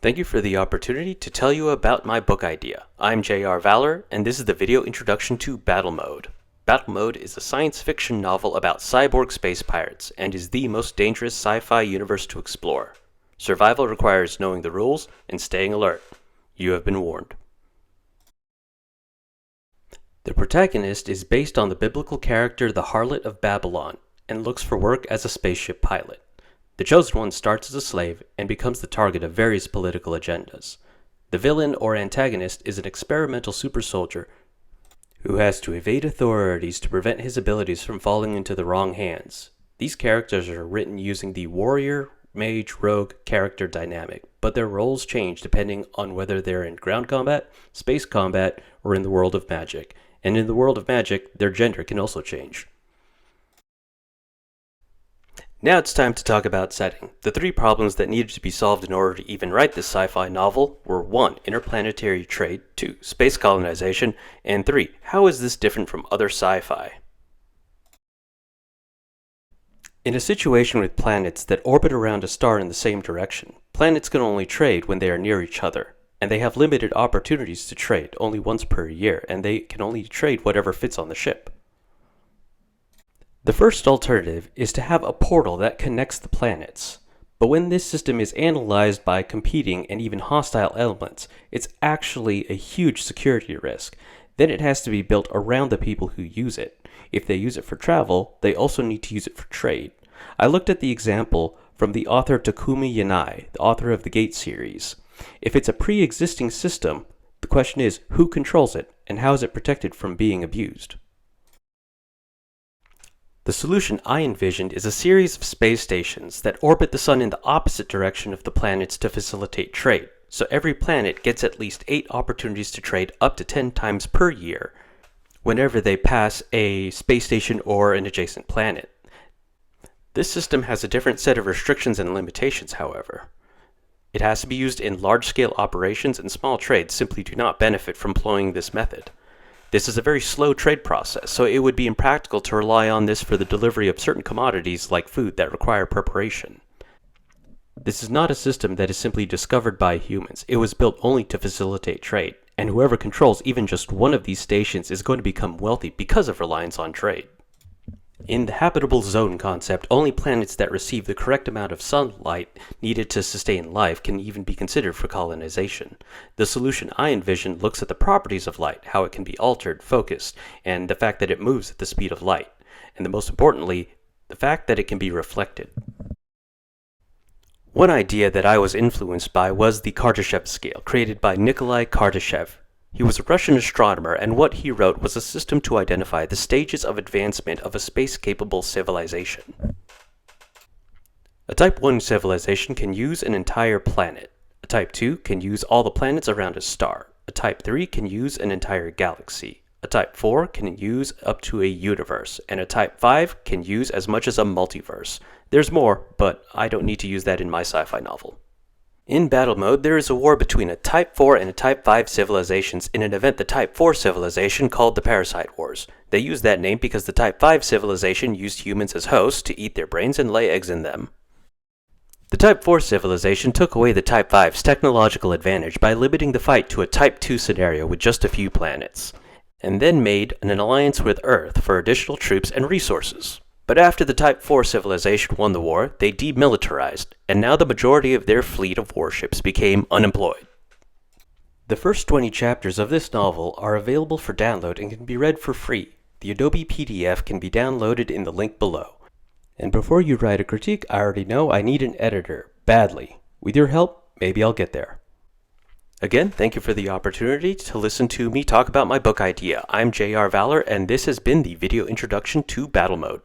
Thank you for the opportunity to tell you about my book idea. I'm J.R. Valor, and this is the video introduction to Battle Mode. Battle Mode is a science fiction novel about cyborg space pirates, and is the most dangerous sci-fi universe to explore. Survival requires knowing the rules and staying alert. You have been warned. The protagonist is based on the biblical character the Harlot of Babylon, and looks for work as a spaceship pilot. The chosen one starts as a slave and becomes the target of various political agendas. The villain or antagonist is an experimental super soldier who has to evade authorities to prevent his abilities from falling into the wrong hands. These characters are written using the warrior, mage, rogue character dynamic, but their roles change depending on whether they're in ground combat, space combat, or in the world of magic. And in the world of magic, their gender can also change. Now it's time to talk about setting. The three problems that needed to be solved in order to even write this sci-fi novel were 1. Interplanetary trade, 2. Space colonization, and 3. How is this different from other sci-fi? In a situation with planets that orbit around a star in the same direction, planets can only trade when they are near each other, and they have limited opportunities to trade, only once per year, and they can only trade whatever fits on the ship. The first alternative is to have a portal that connects the planets, but when this system is analyzed by competing and even hostile elements, it's actually a huge security risk. Then it has to be built around the people who use it. If they use it for travel, they also need to use it for trade. I looked at the example from the author Takumi Yanai, the author of the Gate series. If it's a pre-existing system, the question is who controls it and how is it protected from being abused? The solution I envisioned is a series of space stations that orbit the sun in the opposite direction of the planets to facilitate trade, so every planet gets at least 8 opportunities to trade up to 10 times per year whenever they pass a space station or an adjacent planet. This system has a different set of restrictions and limitations, however. It has to be used in large-scale operations, and small trades simply do not benefit from employing this method. This is a very slow trade process, so it would be impractical to rely on this for the delivery of certain commodities like food that require preparation. This is not a system that is simply discovered by humans. It was built only to facilitate trade, and whoever controls even just one of these stations is going to become wealthy because of reliance on trade. In the habitable zone concept, only planets that receive the correct amount of sunlight needed to sustain life can even be considered for colonization. The solution I envision looks at the properties of light, how it can be altered, focused, and the fact that it moves at the speed of light, and the most importantly, the fact that it can be reflected. One idea that I was influenced by was the Kardashev scale, created by Nikolai Kardashev. He was a Russian astronomer, and what he wrote was a system to identify the stages of advancement of a space-capable civilization. A Type 1 civilization can use an entire planet. A Type 2 can use all the planets around a star. A Type 3 can use an entire galaxy. A Type 4 can use up to a universe, and a Type 5 can use as much as a multiverse. There's more, but I don't need to use that in my sci-fi novel. In battle mode, there is a war between a Type 4 and a Type 5 civilizations in an event the Type 4 civilization called the Parasite Wars. They used that name because the Type 5 civilization used humans as hosts to eat their brains and lay eggs in them. The Type 4 civilization took away the Type 5's technological advantage by limiting the fight to a Type 2 scenario with just a few planets, and then made an alliance with Earth for additional troops and resources. But after the Type 4 civilization won the war, they demilitarized, and now the majority of their fleet of warships became unemployed. The first 20 chapters of this novel are available for download and can be read for free. The Adobe PDF can be downloaded in the link below. And before you write a critique, I already know I need an editor, badly. With your help, maybe I'll get there. Again, thank you for the opportunity to listen to me talk about my book idea. I'm J.R. Valor, and this has been the video introduction to Battle Mode.